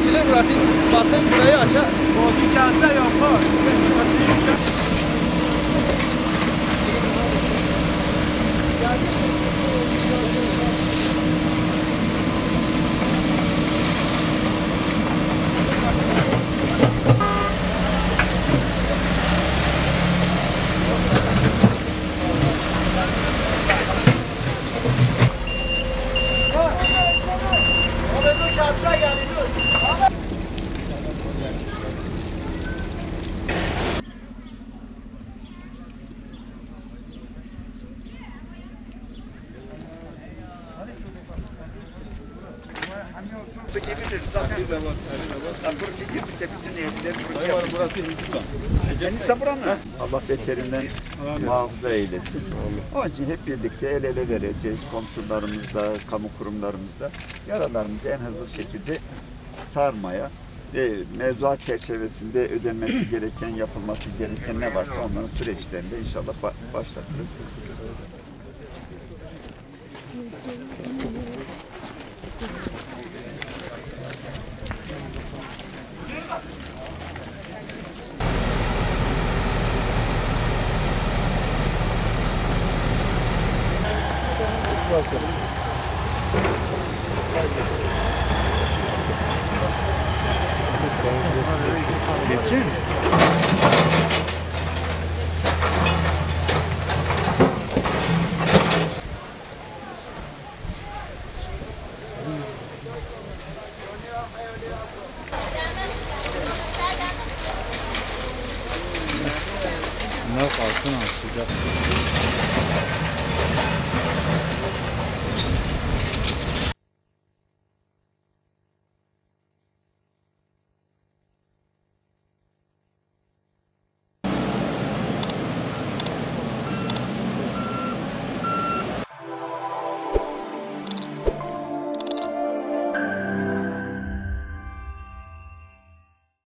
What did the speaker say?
açılır burası. Basın şurayı açar. O bir gelse yapar. Dur çarpacak yani dur. Gibidir zaten. Buradaki gibi bütün evler Burası Hindistan. Hindistan buranın mı? Allah beterinden muhafaza eylesin. Onun için hep birlikte el ele vereceğiz komşularımızla, kamu kurumlarımızla yaralarımızı en hızlı şekilde sarmaya ve mevzuat çerçevesinde ödenmesi gereken, yapılması gereken ne varsa onların süreçlerinde inşallah başlatırız. Geçin.